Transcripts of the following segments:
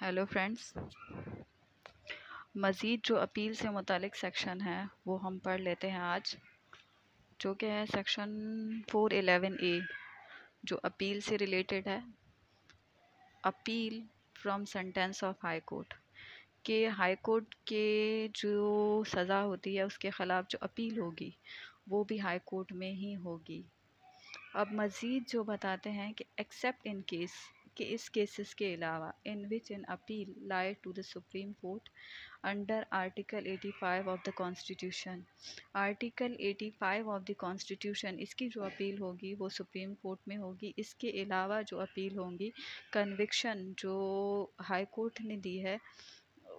Hello friends, मज़ीद जो appeal से मुतालिक सेक्शन है वो हम पढ़ लेते हैं आज, जो कि है सेक्शन 411A, जो अपील से रिलेटेड है। Appeal from sentence of high court, के हाई कोर्ट के जो सज़ा होती है उसके ख़िलाफ़ जो अपील होगी वो भी हाई कोर्ट में ही होगी। अब मज़ीद जो बताते हैं कि एक्सेप्ट इन केस, कि इस केसेस के अलावा in which an appeal lie to the supreme court under article 85 of the constitution. Article 85 of the constitution, इसकी जो अपील होगी वो सुप्रीम कोर्ट में होगी। इसके अलावा जो अपील होंगी, कन्विक्शन जो हाई कोर्ट ने दी है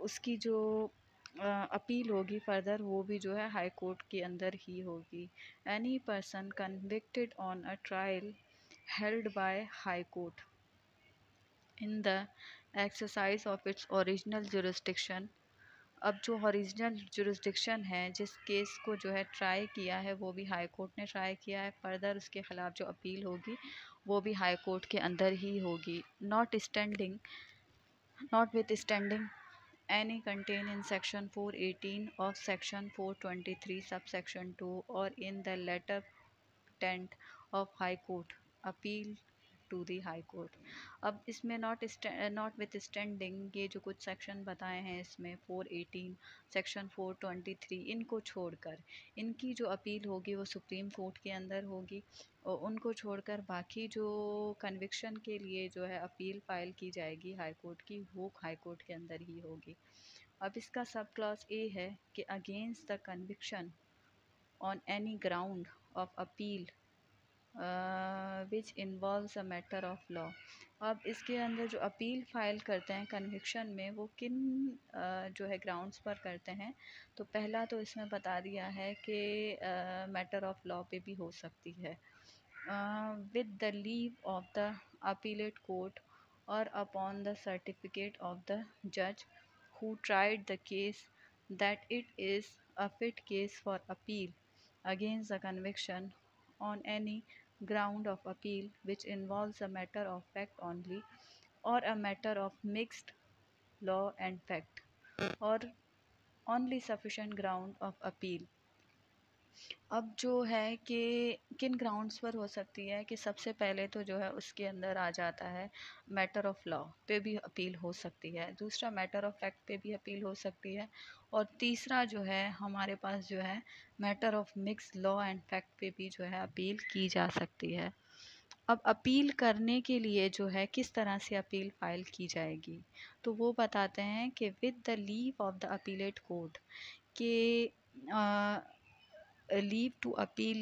उसकी जो अपील होगी फर्दर, वो भी जो है हाई कोर्ट के अंदर ही होगी। Any person convicted on a trial held by high court in the exercise of its original jurisdiction. अब जो ओरिजिनल जुरिस्डिक्शन है, जिस केस को जो है ट्राई किया है वो भी हाई कोर्ट ने ट्राई किया है, फर्दर उसके ख़िलाफ़ जो अपील होगी वो भी हाई कोर्ट के अंदर ही होगी। Not with standing any contained in section 418 of section 423 subsection 2 or in the letter patent of high court appeal to the high court। अब इसमें नॉट विथ स्टैंडिंग ये जो कुछ सेक्शन बताए हैं इसमें 418 सेक्शन 423, इनको छोड़कर इनकी जो अपील होगी वो सुप्रीम कोर्ट के अंदर होगी, और उनको छोड़कर बाकी जो कन्विक्शन के लिए जो है अपील फाइल की जाएगी हाई कोर्ट की, वो हाई कोर्ट के अंदर ही होगी। अब इसका सब क्लॉज ए है कि against the conviction on any ground of appeal which involves a matter of law. अब इसके अंदर जो अपील फाइल करते हैं कन्विक्शन में, वो किन जो है ग्राउंड्स पर करते हैं, तो पहला तो इसमें बता दिया है कि मैटर ऑफ लॉ पे भी हो सकती है, with the leave of the appellate court और upon the certificate of the जज who tried the case that it is a fit case for appeal against the conviction on any ground of appeal which involves a matter of fact only or a matter of mixed law and fact or only sufficient ground of appeal। अब जो है कि किन grounds पर हो सकती है, कि सबसे पहले तो जो है उसके अंदर आ जाता है मैटर ऑफ लॉ पे भी अपील हो सकती है, दूसरा मैटर ऑफ फैक्ट पे भी अपील हो सकती है, और तीसरा जो है हमारे पास जो है matter of mix law and fact पे भी जो है अपील की जा सकती है। अब अपील करने के लिए जो है किस तरह से अपील फाइल की जाएगी, तो वो बताते हैं कि with the leave of the appellate court, के लीव टू अपील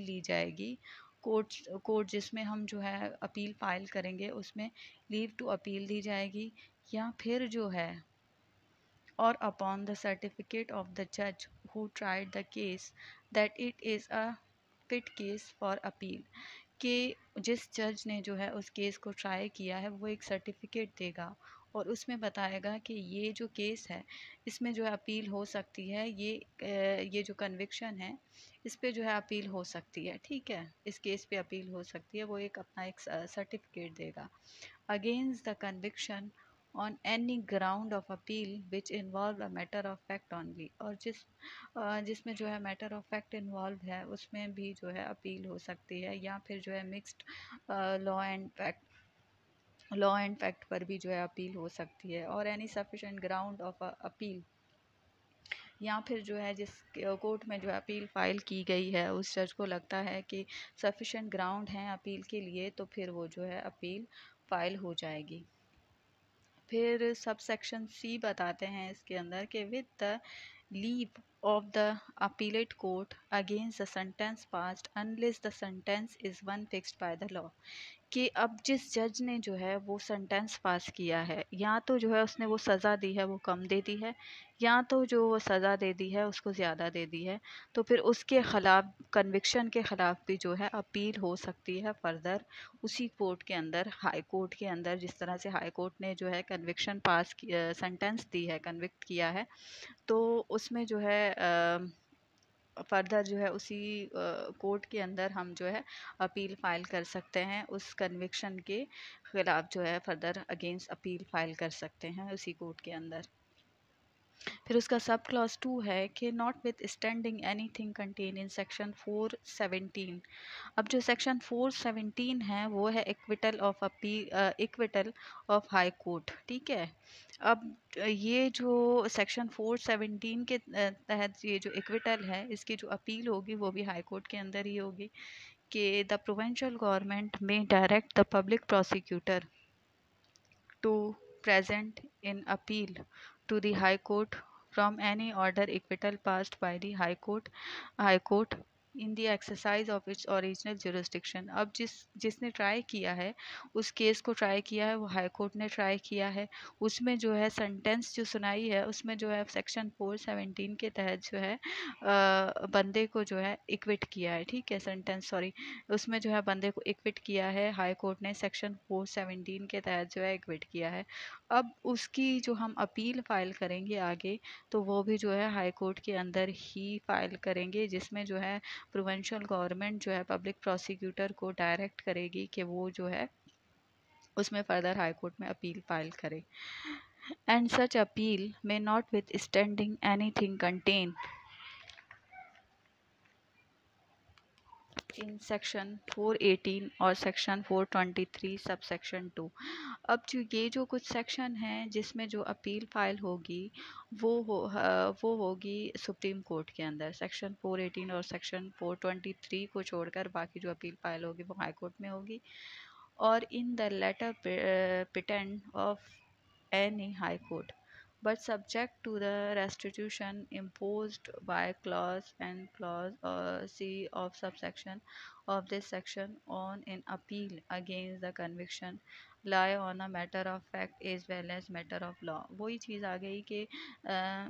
ली जाएगी कोर्ट जिसमें हम जो है अपील फाइल करेंगे उसमें लीव टू अपील दी जाएगी, या फिर जो है और upon the certificate of the जज who tried the case that it is a fit case for appeal, कि जिस जज ने जो है उस केस को ट्राई किया है वो एक सर्टिफिकेट देगा और उसमें बताएगा कि ये जो केस है इसमें जो है अपील हो सकती है, ये जो कन्विक्शन है इस पे जो है अपील हो सकती है, ठीक है, इस केस पे अपील हो सकती है, वो एक अपना एक सर्टिफिकेट देगा। Against the conviction on any ground of appeal which involve a matter of fact only, और जिसमें जो है मैटर ऑफ फैक्ट इन्वॉल्व है उसमें भी जो है अपील हो सकती है, या फिर जो है मिक्स्ड लॉ एंड फैक्ट पर भी जो है अपील हो सकती है, और any sufficient ground of appeal, या फिर जो है जिस कोर्ट में जो है अपील फाइल की गई है उस जज को लगता है कि सफिशेंट ग्राउंड हैं अपील के लिए, तो फिर वो जो है अपील फाइल हो जाएगी। फिर सब सेक्शन सी बताते हैं इसके अंदर कि with the leave of the appellate court against the sentence passed unless the sentence is one fixed by the law, कि अब जिस जज ने जो है वो सेंटेंस पास किया है, या तो जो है उसने वो सज़ा दी है वो कम दे दी है, या तो जो वो सज़ा दे दी है उसको ज़्यादा दे दी है, तो फिर उसके ख़िलाफ़ कन्विक्शन के ख़िलाफ़ भी जो है अपील हो सकती है फर्दर उसी कोर्ट के अंदर, हाई कोर्ट के अंदर। जिस तरह से हाई कोर्ट ने जो है कन्विक्शन पास सेंटेंस दी है, कन्विक्ट किया है, तो उसमें जो है फर्दर जो है उसी कोर्ट के अंदर हम जो है अपील फाइल कर सकते हैं, उस कन्विक्शन के खिलाफ जो है फर्दर अगेंस्ट अपील फाइल कर सकते हैं उसी कोर्ट के अंदर। फिर उसका सब क्लॉज 2 है कि not with standing any thing contain in section 417। अब जो सेक्शन 417 है वो है acquittal of appeal, acquittal of high court, ठीक है। अब ये जो सेक्शन 417 के तहत ये जो इक्विटल है इसकी जो अपील होगी वो भी हाई कोर्ट के अंदर ही होगी कि द प्रोविंशियल गवर्नमेंट में direct the public prosecutor to present in appeal to the High Court from any order acquittal passed by the High Court in the exercise of its original jurisdiction। अब जिसने try किया है उस case को try किया है वो high court ने ट्राई किया है, उसमें जो है सेंटेंस जो सुनाई है उसमें जो है सेक्शन 417 के तहत जो है बंदे को जो है इक्विट किया है, ठीक है, सेंटेंस सॉरी, उसमें जो है बंदे को इक्विट किया है हाई कोर्ट ने सेक्शन 417 के तहत जो है इक्विट किया है। अब उसकी जो हम अपील फाइल करेंगे आगे तो वो भी जो है हाई कोर्ट के अंदर ही फाइल करेंगे, जिसमें जो है प्रोविंशियल गवर्नमेंट जो है पब्लिक प्रोसिक्यूटर को डायरेक्ट करेगी कि वो जो है उसमें फर्दर हाई कोर्ट में अपील फाइल करे। And such appeal may not with standing anything contain in section 418 और सेक्शन 423 सब सेक्शन 2। अब जो कुछ सेक्शन हैं जिसमें जो अपील फाइल होगी वो होगी सुप्रीम कोर्ट के अंदर। सेक्शन 418 और सेक्शन 423 को छोड़कर बाकी जो अपील फाइल होगी वो हाई कोर्ट में होगी। और in the letter patent of any high court, but subject to the restitution imposed by clause and clause C of subsection of this section on an appeal against the conviction lie on a matter of fact as well as matter of law। वही चीज़ आ गई कि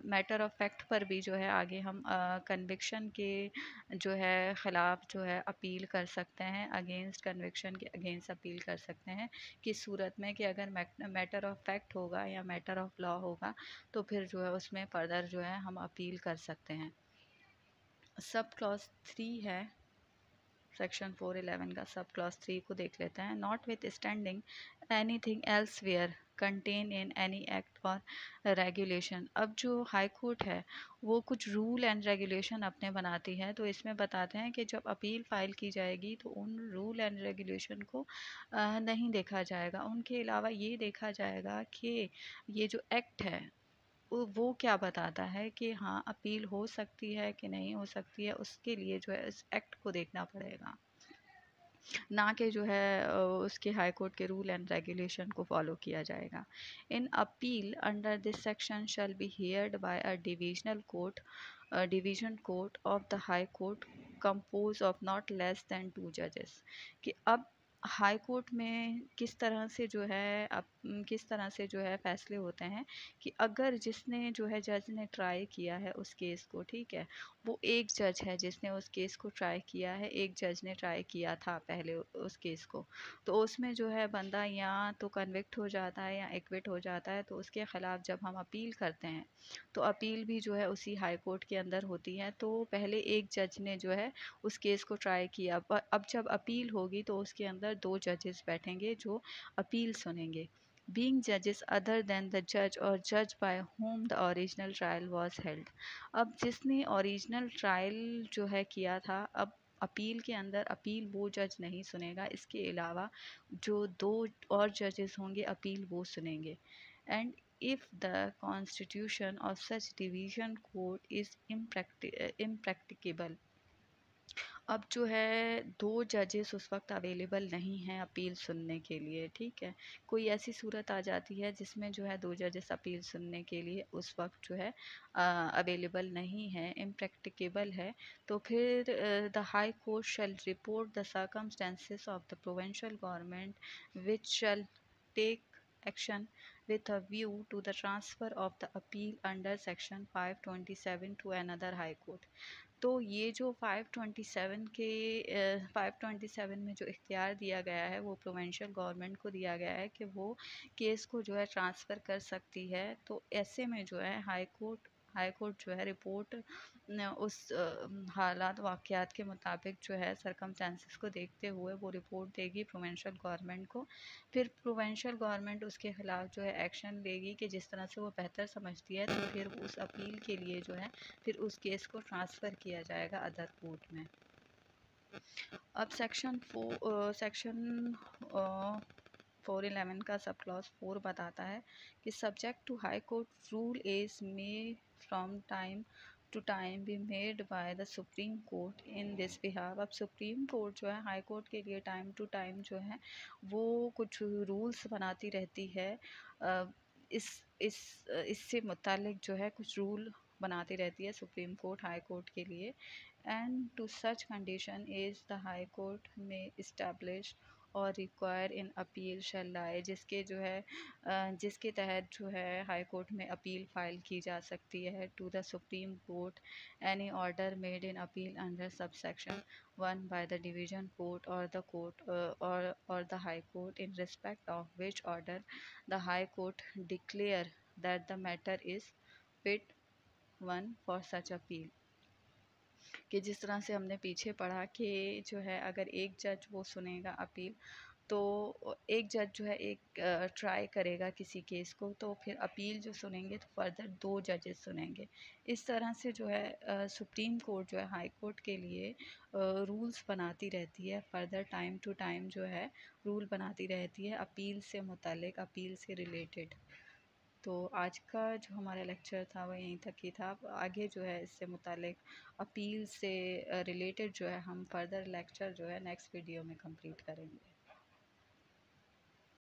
matter of fact पर भी जो है आगे हम conviction के जो है ख़िलाफ़ जो है अपील कर सकते हैं, अगेंस्ट कन्विक्शन के अगेंस्ट अपील कर सकते हैं किस सूरत में कि अगर मैटर ऑफ फैक्ट होगा या मैटर ऑफ लॉ होगा तो फिर जो है उसमें फर्दर जो है हम अपील कर सकते हैं। सब क्लॉज 3 है सेक्शन 411 का, सब क्लॉज 3 को देख लेते हैं। Notwithstanding anything elsewhere contain in any act or regulation. अब जो हाई कोर्ट है वो कुछ रूल एंड रेगुलेशन अपने बनाती है, तो इसमें बताते हैं कि जब अपील फाइल की जाएगी तो उन रूल एंड रेगुलेशन को नहीं देखा जाएगा, उनके अलावा ये देखा जाएगा कि ये जो एक्ट है वो क्या बताता है कि हाँ अपील हो सकती है कि नहीं हो सकती है, उसके लिए जो है इस एक्ट को देखना पड़ेगा, ना कि जो है उसके हाई कोर्ट के रूल एंड रेगुलेशन को फॉलो किया जाएगा। In appeal under this section shall be heard by a division court of the high court compose of not less than 2 जजेस। कि अब हाई कोर्ट में किस तरह से जो है किस तरह से जो है फैसले होते हैं कि अगर जिसने जो है जज ने ट्राई किया है उस केस को, ठीक है, वो एक जज है जिसने उस केस को ट्राई किया है, एक जज ने ट्राई किया था पहले उस केस को, तो उसमें जो है बंदा या तो कन्विक्ट हो जाता है या एक्विट हो जाता है, तो उसके ख़िलाफ़ जब हम अपील करते हैं तो अपील भी जो है उसी हाई कोर्ट के अंदर होती है। तो पहले एक जज ने जो है उस केस को ट्राई किया, अब जब अपील होगी तो उसके अंदर 2 जजेस बैठेंगे जो अपील सुनेंगे, being judges other than the judge or judge by whom the original trial was held। अब जिसने ओरिजिनल ट्रायल जो है किया था, अब अपील के अंदर अपील वो जज नहीं सुनेगा, इसके अलावा जो 2 और जजेस होंगे अपील वो सुनेंगे। And if the constitution of such division court is impracticable। अब जो है 2 जजेस उस वक्त अवेलेबल नहीं हैं अपील सुनने के लिए, ठीक है, कोई ऐसी सूरत आ जाती है जिसमें जो है 2 जजेस अपील सुनने के लिए उस वक्त जो है अवेलेबल नहीं है, इम्प्रैक्टिकेबल है, तो फिर the high court shall report the circumstances of the provincial government which shall take action with a view to the transfer of the appeal under section 527 to another high court। तो ये जो 527 में जो इख्तियार दिया गया है वो प्रोविंशियल गवर्नमेंट को दिया गया है कि वो केस को जो है ट्रांसफ़र कर सकती है। तो ऐसे में जो है हाई कोर्ट जो है रिपोर्ट उस हालात वाक़यात के मुताबिक जो है सरकमस्टेंसेस को देखते हुए वो रिपोर्ट देगी प्रोविंशियल गवर्नमेंट को। फिर प्रोविंशियल गवर्नमेंट उसके ख़िलाफ़ जो है एक्शन लेगी कि जिस तरह से वो बेहतर समझती है, तो फिर उस अपील के लिए जो है फिर उस केस को ट्रांसफ़र किया जाएगा अदर कोर्ट में। अब सेक्शन 411 का सब क्लॉज 4 बताता है कि subject to high court rule is may from time to time be made by the supreme court in this behalf. अब सुप्रीम कोर्ट जो है हाई कोर्ट के लिए टाइम टू टाइम जो है वो कुछ रूल्स बनाती रहती है। इस इस इससे मुतालिक जो है कुछ रूल बनाती रहती है सुप्रीम कोर्ट हाई कोर्ट के लिए। And to such condition is the high court may establish or require in appeal shall lie, जिसके जो है जिसके तहत जो है हाई कोर्ट में अपील फ़ाइल की जा सकती है to the supreme court any order made in appeal under sub section 1 by the division court or the court or the high court in respect of which order the high court declare that the matter is fit one for such appeal. कि जिस तरह से हमने पीछे पढ़ा कि जो है अगर एक जज वो सुनेगा अपील, तो एक जज जो है एक ट्राई करेगा किसी केस को, तो फिर अपील जो सुनेंगे तो फर्दर 2 जजेस सुनेंगे। इस तरह से जो है सुप्रीम कोर्ट जो है हाई कोर्ट के लिए रूल्स बनाती रहती है, फर्दर टाइम टू टाइम जो है रूल बनाती रहती है अपील से मुतालिक, अपील से रिलेटेड। तो आज का जो हमारा लेक्चर था वो यहीं तक ही था। अब आगे जो है इससे मुतालिक अपील से रिलेटेड जो है हम फर्दर लेक्चर जो है नेक्स्ट वीडियो में कंप्लीट करेंगे।